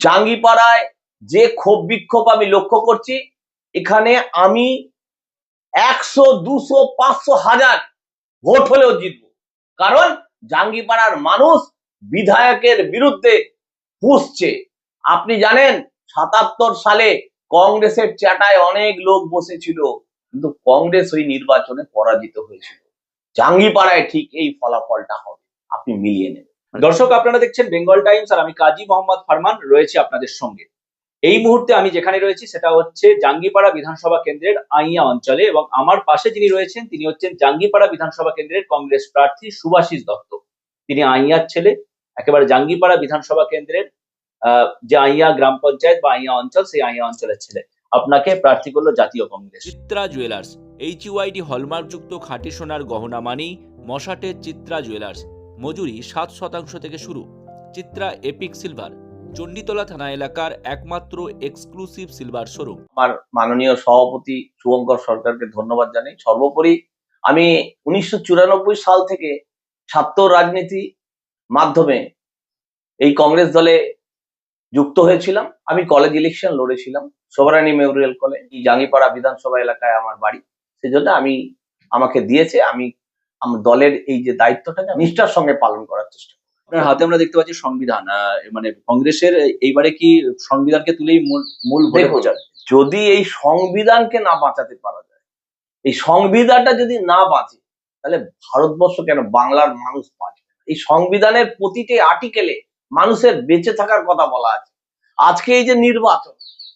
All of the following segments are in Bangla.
জাঙ্গিপাড়ায় যে ক্ষোভ বিক্ষোভ আমি লক্ষ্য করছি, এখানে আমি 100, 200, 500, 1000 ভোট হলেও জিতবো। কারণ জাঙ্গিপাড়ার মানুষ বিধায়কের বিরুদ্ধে ফুঁসছে। আপনি জানেন 77 সালে কংগ্রেসের চাটায় অনেক লোক বসেছিল, কিন্তু কংগ্রেস ওই নির্বাচনে পরাজিত হয়েছিল। জাঙ্গিপাড়ায় ঠিক এই ফলাফলটা হবে, আপনি মিলিয়ে নেবেন। দর্শক, আপনারা দেখছেন বেঙ্গল টাইমস আর আমি কাজী মোহাম্মদ ফারমান রয়েছি আপনাদের সঙ্গে। এই মুহূর্তে আমি যেখানে রয়েছি সেটা হচ্ছে জাঙ্গিপাড়া বিধানসভা কেন্দ্রের আইয়া অঞ্চলে, এবং আমার পাশে যিনি রয়েছেন তিনি হচ্ছেন জাঙ্গিপাড়া বিধানসভা কেন্দ্রের কংগ্রেস প্রার্থী শুভাশিস দত্ত। তিনি আইয়ার ছেলে, একেবারে জাঙ্গিপাড়া বিধানসভা কেন্দ্রের যে আইয়া গ্রাম পঞ্চায়েত বা আইয়া অঞ্চল, সেই আইয়া অঞ্চলের ছেলে। আপনাকে প্রার্থী করলো জাতীয় কংগ্রেস। চিত্রা জুয়েলার্স, HUID হলমার্কযুক্ত খাঁটি সোনার গহনা মানেই মশাটের চিত্রা জুয়েলার্স। মজুরি 7% থেকে শুরু। চিত্রা এপিক সিলভার, চণ্ডীতলা থানা এলাকার একমাত্র এক্সক্লুসিভ সিলভার শোরুম। আমার মাননীয় সভাপতি শুভঙ্কর সরকারকে ধন্যবাদ জানাই। সর্বোপরি আমি 1994 সাল থেকে ছাত্র রাজনীতি মাধ্যমে এই কংগ্রেস দলে যুক্ত হয়েছিলাম। আমি কলেজ ইলেকশন লড়েছিলাম, সোভারানি মেমোরিয়াল কলেজ, জাঙ্গিপাড়া বিধানসভা এলাকায় আমার বাড়ি। সেজন্য আমাকে দিয়েছে, আমি আমার দলের এই যে দায়িত্বটাকে নিষ্ঠার সঙ্গে পালন করার চেষ্টা করি। আপনার হাতে আমরা দেখতে পাচ্ছি সংবিধান, মানে কংগ্রেসের এইবারে কি সংবিধানকে তুলেই মূল ভোটে প্রচার? যদি এই সংবিধানকে না বাঁচাতে পারা যায়, এই সংবিধানটা যদি না বাঁচে, তাহলে ভারতবর্ষ কেন, বাংলার মানুষ বাঁচবে। এই সংবিধানের প্রতিটি আর্টিকেলে মানুষের বেঁচে থাকার কথা বলা আছে। আজকে এই যে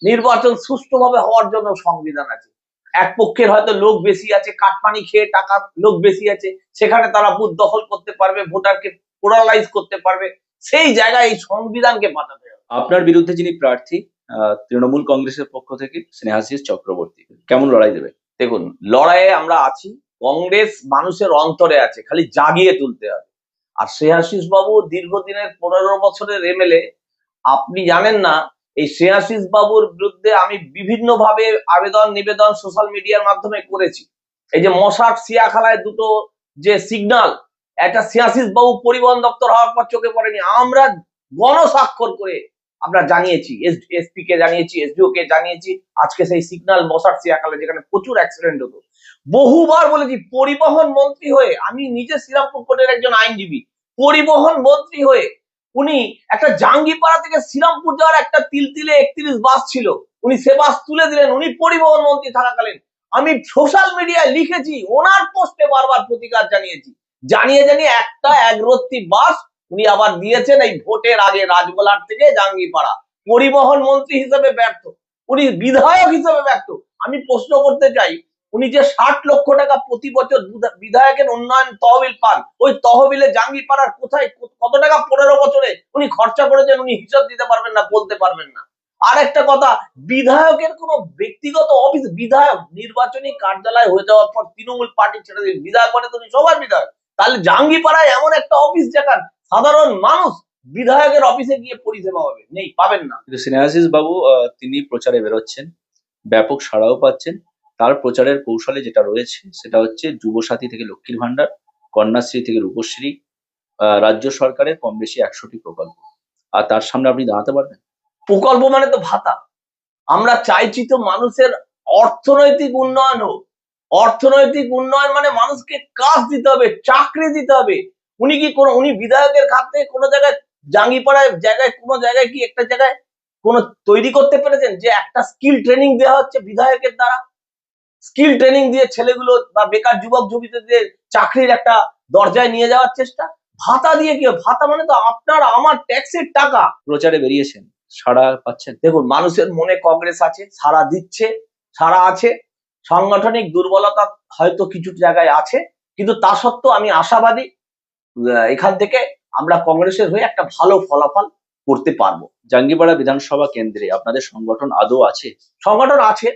নির্বাচন সুষ্ঠুভাবে হওয়ার জন্য সংবিধান আছে। এক পক্ষের হয়তো লোক বেশি আছে, কাটপানি খেয়ে টাকা লোক বেশি আছে, সেখানে তারা বুথ দখল করতে পারবে, ভোটারকে পোলারাইজ করতে পারবে। সেই জায়গায় এই সংবিধানকে বাঁচাতে হবে। আপনার বিরুদ্ধে যিনি প্রার্থী তৃণমূল কংগ্রেসের পক্ষ থেকে স্নেহাশিস চক্রবর্তী, কেমন লড়াই দেবে? দেখুন, লড়াইয়ে আমরা আছি। কংগ্রেস মানুষের অন্তরে আছে, খালি জাগিয়ে তুলতে হবে। আর স্নেহাশিস বাবু দীর্ঘদিনের 15 বছরের MLA। আপনি জানেন না, এই স্নেহাশিস বাবুর বিরুদ্ধে আমি বিভিন্ন ভাবে আবেদন নিবেদন সোশ্যাল মিডিয়ার মাধ্যমে করেছি। এই যে মশার সিয়াখালায় দুটো যে সিগন্যাল, একটা স্নেহাশিস বাবু পরিবহন দপ্তর হওয়ার পর চোখে পড়েনি, আমরা গণস্বাক্ষর করে আমরা জানিয়েছি, SP কে জানিয়েছি, SDO কে জানিয়েছি। আজকে সেই সিগন্যাল মশার সিয়াখালা, যেখানে প্রচুর অ্যাক্সিডেন্ট হতো, বহুবার বলেছি। পরিবহন মন্ত্রী হয়ে, আমি নিজে শ্রীরামপুর কোর্টের একজন আইনজীবী, পরিবহন মন্ত্রী হয়ে উনি একটা জাঙ্গিপাড়া থেকে শ্রীরামপুর যাওয়ার একটা তিলতিলে 31 বাস ছিল, উনি সে বাস তুলে দিলেন। উনি পরিবহন মন্ত্রী থাকাকালীন আমি সোশ্যাল মিডিয়ায় লিখেছি, ওনার পোস্টে বারবার প্রতিকার জানিয়েছি, জানিয়ে একটা একরত্তি বাস উনি আবার দিয়েছেন এই ভোটের আগে রাজগোলার থেকে জাঙ্গিপাড়া। পরিবহন মন্ত্রী হিসেবে ব্যর্থ, উনি বিধায়ক হিসেবে ব্যর্থ। আমি প্রশ্ন করতে চাই, উনি যে 60 লক্ষ টাকা প্রতি বছর বিধায়কের উন্নয়ন তহবিল পান, ওই তহবিলে জাঙ্গিপাড়ার কোথায় কত টাকা 15 বছরে উনি খরচা করেছেন, উনি হিসাব দিতে পারবেন না, বলতে পারবেন না। আর একটা কথা, বিধায়কের কোনো ব্যক্তিগত অফিস, বিধায়ক নির্বাচনী কার্যালয় হয়ে যাওয়ার পর তৃণমূল পার্টি ছেড়ে দিয়ে বিধায়ক মানে তো সবার বিধায়ক। তাহলে জাঙ্গিপাড়ায় এমন একটা অফিস যেখানে সাধারণ মানুষ বিধায়কের অফিসে গিয়ে পরিষেবা হবে, নেই, পাবেন না। কিন্তু স্নেহাশিস বাবু তিনি প্রচারে বেরোচ্ছেন, ব্যাপক সাড়াও পাচ্ছেন। তার প্রচারের কৌশলে যেটা রয়েছে সেটা হচ্ছে যুবসাথী থেকে লক্ষ্মীর ভান্ডার, কন্যাশ্রী থেকে রূপশ্রী, রাজ্য সরকারের কম বেশি 100টি প্রকল্প। আর তার সামনে আপনি দাঁড়াতে পারবেন? প্রকল্প মানে তো ভাতা। আমরা চাইছি তো মানুষের অর্থনৈতিক উন্নয়ন হোক। অর্থনৈতিক উন্নয়ন মানে মানুষকে কাজ দিতে হবে, চাকরি দিতে হবে। উনি বিধায়কের খাত থেকে কোনো জায়গায়, জাঙ্গিপাড়ায় জায়গায়, কোনো জায়গায় কি একটা জায়গায় কোনো তৈরি করতে পেরেছেন যে একটা স্কিল ট্রেনিং দেওয়া হচ্ছে বিধায়কের দ্বারা? স্কিল ট্রেনিং দিয়ে ছেলেগুলো বা বেকার যুবক যুবতীদের চাকরির একটা দরজায় নিয়ে যাওয়ার চেষ্টা। ভাতা দিয়ে কি? ভাতা মানে তো আপনার আমার ট্যাক্সের টাকা। প্রচারে বেরিয়েছেন, সাড়া পাচ্ছেন? দেখুন, মানুষের মনে কংগ্রেস আছে, সাড়া দিচ্ছে, সাড়া আছে। সাংগঠনিক দুর্বলতা হয়তো কিছু জায়গায় আছে, কিন্তু তা সত্ত্বেও আমি আশাবাদী এখান থেকে আমরা কংগ্রেসের হয়ে একটা ভালো ফলাফল করতে পারবো। জাঙ্গিপাড়া বিধানসভা কেন্দ্রে আপনাদের সংগঠন আদৌ আছে? সংগঠন আছে,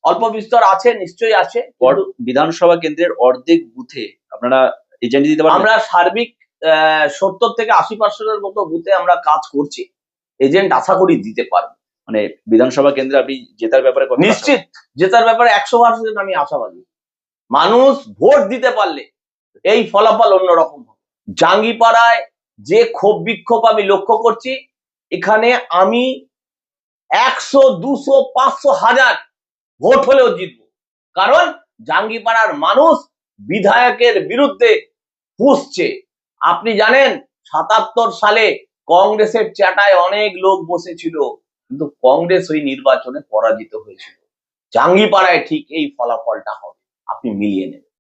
অল্প বিস্তর আছে, নিশ্চয়ই আছে। বিধানসভা কেন্দ্রের অর্ধেক বুথে আপনারা এজেন্ট দিতে পারবেন? আমরা সার্বিক 70 থেকে 80% মতো বুথে আমরা কাজ করছি, এজেন্ট আশা করি দিতে পারবো। মানে বিধানসভা কেন্দ্রে আপনি জেতার ব্যাপারে নিশ্চিত, জেতার ব্যাপারে 100% আমি আশাবাদী। মানুষ ভোট দিতে পারলে এই ফলাফল অন্যরকম হবে। জাঙ্গিপাড়ায় যে ক্ষোভ বিক্ষোভ আমি লক্ষ্য করছি, এখানে আমি 100, 200, 500, 1000 ভোট হলেও জিতবো। কারণ জাঙ্গিপাড়ার মানুষ বিধায়কের বিরুদ্ধে ফুঁসছে। আপনি জানেন 77 সালে কংগ্রেসের চাটায় অনেক লোক বসেছিল, কিন্তু কংগ্রেস ওই নির্বাচনে পরাজিত হয়েছিল। জাঙ্গিপাড়ায় ঠিক এই ফলাফলটা হবে, আপনি মিলিয়ে নেবেন।